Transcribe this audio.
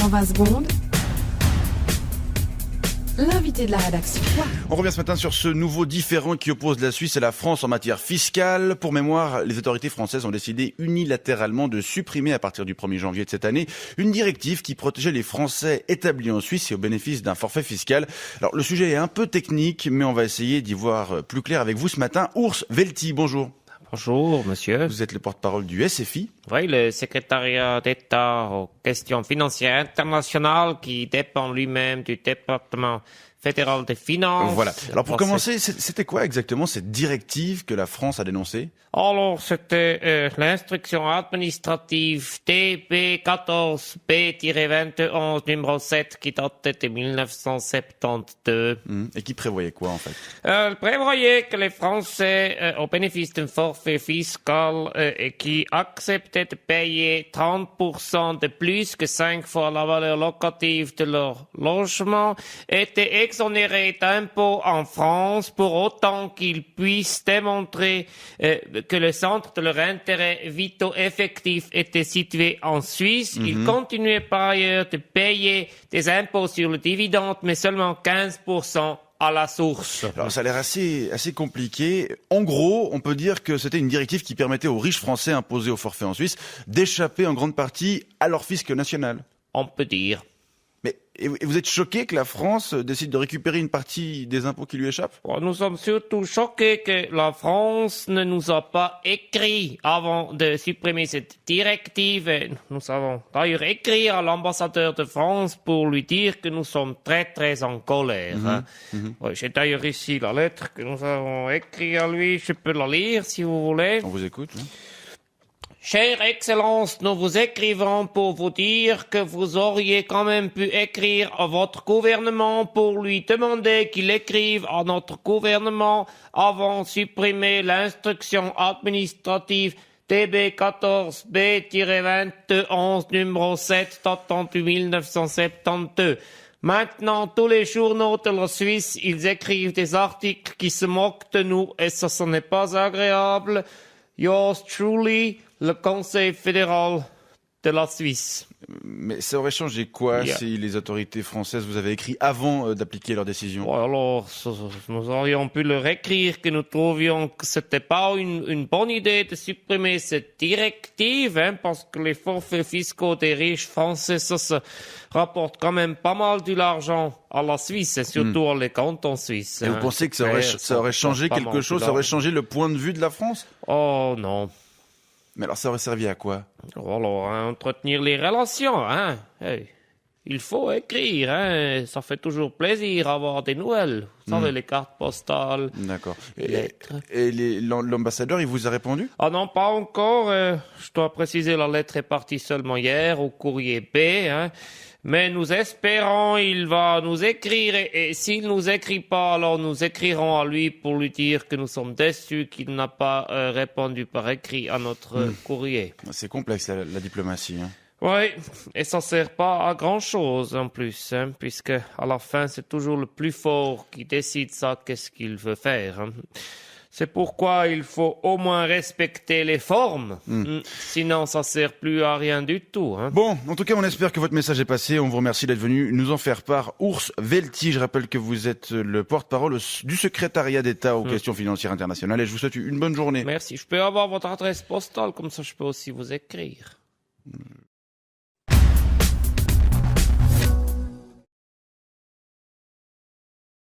120 secondes. L'invité de la rédaction. On revient ce matin sur ce nouveau différend qui oppose la Suisse et la France en matière fiscale. Pour mémoire, les autorités françaises ont décidé unilatéralement de supprimer à partir du 1er janvier de cette année une directive qui protégeait les Français établis en Suisse et au bénéfice d'un forfait fiscal. Alors le sujet est un peu technique, mais on va essayer d'y voir plus clair avec vous ce matin. Urs Velti, bonjour. Bonjour, monsieur. Vous êtes le porte-parole du SFI. Oui, le secrétariat d'État aux questions financières internationales qui dépend lui-même du département fédéral des finances. Voilà. Alors pour commencer, c'était quoi exactement cette directive que la France a dénoncée? Alors, c'était l'instruction administrative TB14B-21 numéro 7 qui datait de 1972. Et qui prévoyait quoi en fait? Elle prévoyait que les Français, au bénéfice d'un forfait fiscal et qui acceptaient de payer 30% de plus que 5 fois la valeur locative de leur logement, étaient exonérés d'impôts en France pour autant qu'ils puissent démontrer que le centre de leur intérêt vitaux effectif était situé en Suisse. Ils continuaient par ailleurs de payer des impôts sur le dividende, mais seulement 15% à la source. Alors ça a l'air assez compliqué. En gros, on peut dire que c'était une directive qui permettait aux riches Français imposés au forfait en Suisse d'échapper en grande partie à leur fisc national. On peut dire. Mais et vous êtes choqué que la France décide de récupérer une partie des impôts qui lui échappent? Nous sommes surtout choqués que la France ne nous a pas écrit avant de supprimer cette directive. Nous avons d'ailleurs écrit à l'ambassadeur de France pour lui dire que nous sommes très très en colère. J'ai d'ailleurs ici la lettre que nous avons écrite à lui. Je peux la lire si vous voulez. On vous écoute. Chère Excellence, nous vous écrivons pour vous dire que vous auriez quand même pu écrire à votre gouvernement pour lui demander qu'il écrive à notre gouvernement avant de supprimer l'instruction administrative TB14B-21 numéro 7 datant de 1972. Maintenant, tous les journaux de la Suisse, ils écrivent des articles qui se moquent de nous et ça, ce n'est pas agréable. Yours truly, le Conseil fédéral de la Suisse. Mais ça aurait changé quoi si les autorités françaises vous avaient écrit avant d'appliquer leur décision? Alors, nous aurions pu leur écrire que nous trouvions que c'était pas une bonne idée de supprimer cette directive, parce que les forfaits fiscaux des riches français, ça se rapporte quand même pas mal de l'argent à la Suisse, et surtout à les cantons suisses. Et vous pensez que ça aurait changé quelque chose? Ça aurait changé le point de vue de la France? Oh non. Mais alors ça aurait servi à quoi? Alors, entretenir les relations, Hey, il faut écrire, Ça fait toujours plaisir d'avoir des nouvelles. Vous savez, les cartes postales, D'accord. les lettres. Et l'ambassadeur, il vous a répondu? Ah non, pas encore. Je dois préciser, la lettre est partie seulement hier au courrier B, Mais nous espérons il va nous écrire et s'il nous écrit pas, alors nous écrirons à lui pour lui dire que nous sommes déçus qu'il n'a pas répondu par écrit à notre courrier. C'est complexe la diplomatie. Oui, et ça sert pas à grand chose en plus, puisque à la fin c'est toujours le plus fort qui décide ça, qu'est-ce qu'il veut faire. C'est pourquoi il faut au moins respecter les formes. Sinon, ça sert plus à rien du tout. Bon, en tout cas, on espère que votre message est passé. On vous remercie d'être venu nous en faire part. Urs Velti, je rappelle que vous êtes le porte-parole du secrétariat d'État aux questions financières internationales et je vous souhaite une bonne journée. Merci. Je peux avoir votre adresse postale, comme ça je peux aussi vous écrire.